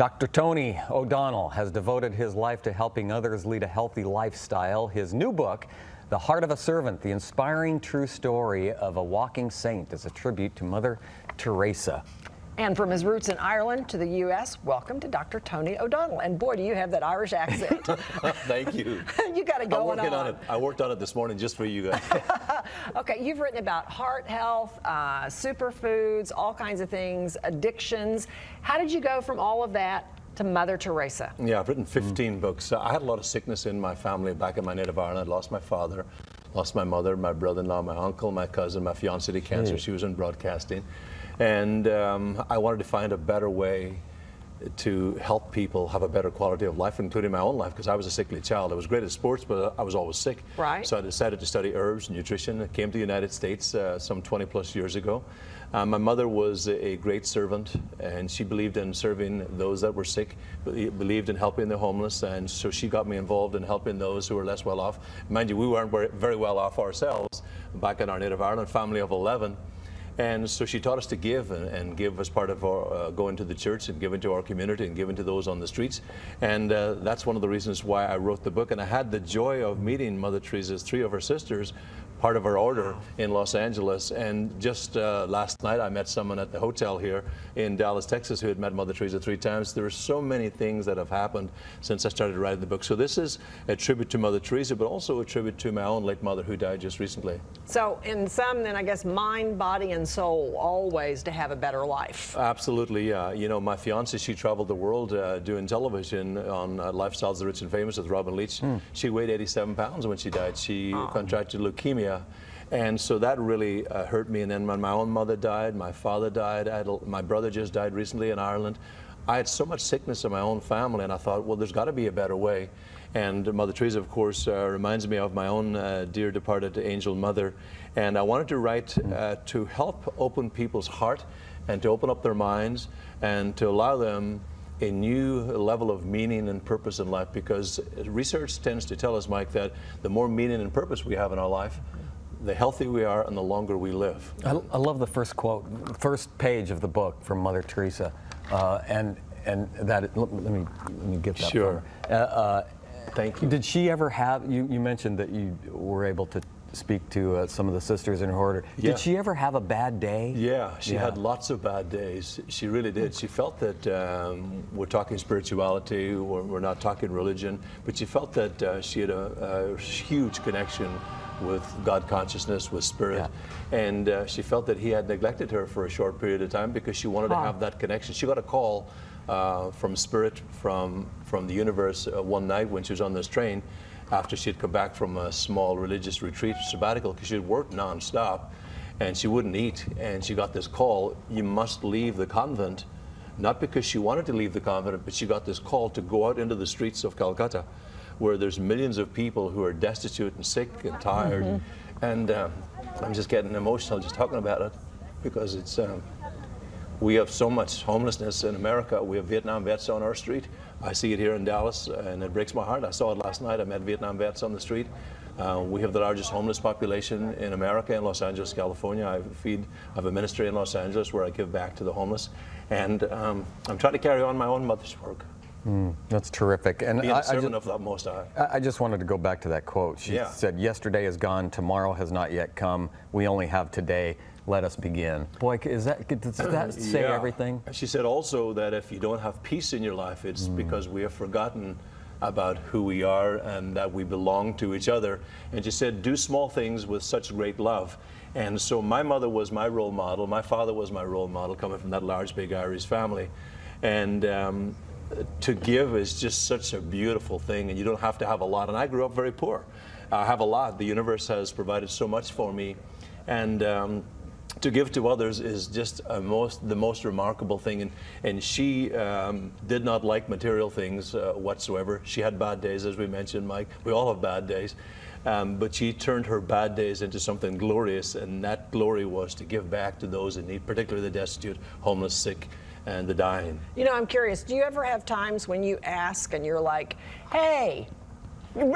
Dr. Tony O'Donnell has devoted his life to helping others lead a healthy lifestyle. His new book, The Heart of a Servant, the inspiring true story of a walking saint, is a tribute to Mother Teresa. And from his roots in Ireland to the U.S., welcome to Dr. Tony O'Donnell. And boy, do you have that Irish accent. Thank you. You got it going on. I worked on it this morning just for you guys. Okay, you've written about heart health, superfoods, all kinds of things, addictions. How did you go from all of that to Mother Teresa? Yeah, I've written 15 books. I had a lot of sickness in my family back in my native Ireland. I lost my father, lost my mother, my brother-in-law, my uncle, my cousin, my fiancée to cancer. She was in broadcasting. And I wanted to find a better way to help people have a better quality of life, including my own life, because I was a sickly child. I was great at sports, but I was always sick. Right. So I decided to study herbs, nutrition. I came to the United States some 20 plus years ago. My mother was a great servant, and she believed in serving those that were sick, believed in helping the homeless, and so she got me involved in helping those who were less well off. Mind you, we weren't very well off ourselves back in our native Ireland, family of 11. And so she taught us to give and give as part of our going to the church and giving to our community and giving to those on the streets. And that's one of the reasons why I wrote the book. And I had the joy of meeting Mother Teresa's 3 of her sisters, part of her order in Los Angeles. And just last night I met someone at the hotel here in Dallas, Texas, who had met Mother Teresa 3 times. There are so many things that have happened since I started writing the book. So this is a tribute to Mother Teresa, but also a tribute to my own late mother who died just recently. So in some, then I guess mind, body, and soul, always to have a better life. Absolutely, yeah. You know, my fiancée, she traveled the world doing television on Lifestyles of the Rich and Famous with Robin Leach. She weighed 87 pounds when she died. She contracted leukemia. And so that really hurt me. And then when my own mother died, my father died, my brother just died recently in Ireland. I had so much sickness in my own family, and I thought, well, there's got to be a better way. And Mother Teresa, of course, reminds me of my own dear departed angel mother. And I wanted to write to help open people's heart and to open up their minds and to allow them a new level of meaning and purpose in life, because research tends to tell us, Mike, that the more meaning and purpose we have in our life, the healthier we are and the longer we live. I love the first quote, first page of the book from Mother Teresa, and that let me get that. Sure. Thank you. Did she ever have? You mentioned that you were able to speak to some of the sisters in her order. Yeah. Did she ever have a bad day? Yeah, she had lots of bad days. She really did. She felt that we're talking spirituality, we're not talking religion, but she felt that she had a huge connection with God consciousness, with spirit, and she felt that he had neglected her for a short period of time because she wanted to have that connection. She got a call from spirit, from the universe one night when she was on this train after she had come back from a small religious retreat sabbatical, because she had worked non-stop and she wouldn't eat, and she got this call, you must leave the convent. Not because she wanted to leave the convent, but she got this call to go out into the streets of Calcutta, where there's millions of people who are destitute and sick and tired. And I'm just getting emotional just talking about it, because it's we have so much homelessness in America. We have Vietnam vets on our street. I see it here in Dallas, and it breaks my heart. I saw it last night. I met Vietnam vets on the street. We have the largest homeless population in America, in Los Angeles, California. I have a ministry in Los Angeles where I give back to the homeless. And I'm trying to carry on my own mother's work. That's terrific. And being a servant of the Most High. I just wanted to go back to that quote. She said, yesterday is gone, tomorrow has not yet come. We only have today. Let us begin. Boy, does that say everything? She said also that if you don't have peace in your life, it's because we have forgotten about who we are and that we belong to each other. And she said, do small things with such great love. And so my mother was my role model. My father was my role model, coming from that large, big Irish family. And to give is just such a beautiful thing, and you don't have to have a lot. And I grew up very poor. I have a lot. The universe has provided so much for me. And to give to others is just the most remarkable thing. And she did not like material things whatsoever. She had bad days, as we mentioned, Mike. We all have bad days. But she turned her bad days into something glorious, and that glory was to give back to those in need, particularly the destitute, homeless, sick, and the dying. You know, I'm curious, do you ever have times when you ask and you're like, hey,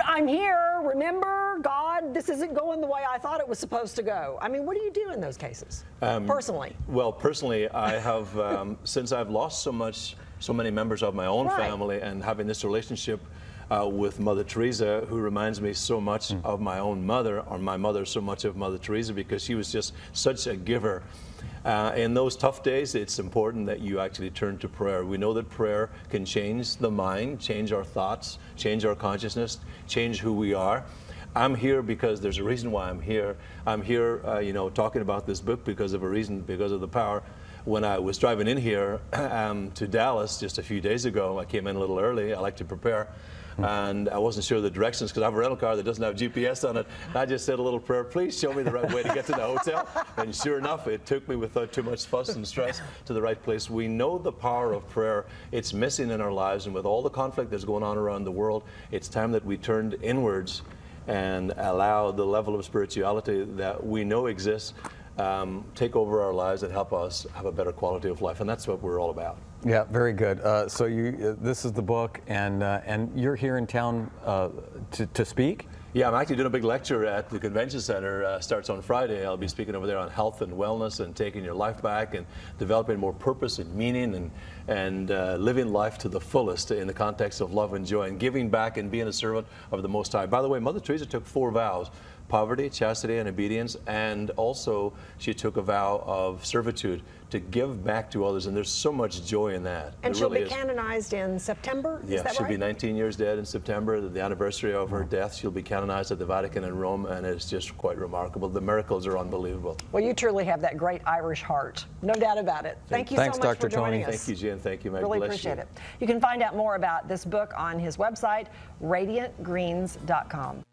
I'm here, remember, God, this isn't going the way I thought it was supposed to go. I mean, what do you do in those cases, personally? Well, personally, I have, since I've lost so much so many members of my own Right. family, and having this relationship with Mother Teresa, who reminds me so much of my own mother, or my mother so much of Mother Teresa, because she was just such a giver. In those tough days, it's important that you actually turn to prayer. We know that prayer can change the mind, change our thoughts, change our consciousness, change who we are. I'm here because there's a reason why I'm here. I'm here, talking about this book because of a reason, because of the power. When I was driving in here to Dallas just a few days ago, I came in a little early. I like to prepare. And I wasn't sure of the directions because I have a rental car that doesn't have GPS on it. I just said a little prayer, please show me the right way to get to the hotel. And sure enough, it took me without too much fuss and stress to the right place. We know the power of prayer. It's missing in our lives, and with all the conflict that's going on around the world, it's time that we turned inwards and allow the level of spirituality that we know exists take over our lives and help us have a better quality of life. And that's what we're all about. Yeah, very good. So this is the book, and you're here in town to speak? Yeah, I'm actually doing a big lecture at the convention center. Starts on Friday. I'll be speaking over there on health and wellness and taking your life back and developing more purpose and meaning and living life to the fullest in the context of love and joy and giving back and being a servant of the Most High. By the way, Mother Teresa took 4 vows: poverty, chastity, and obedience, and also she took a vow of servitude, to give back to others, and there's so much joy in that. And There she'll really be is. canonized in September, is Yeah, that she'll right? be 19 years dead in September, the anniversary of her death. She'll be canonized at the Vatican in Rome, and it's just quite remarkable. The miracles are unbelievable. Well, you truly have that great Irish heart. No doubt about it. Thank you Thanks, so much Dr. for joining Tony. us. Thank you, Jen. Thank you. May Really bless appreciate you. it. You can find out more about this book on his website, radiantgreens.com.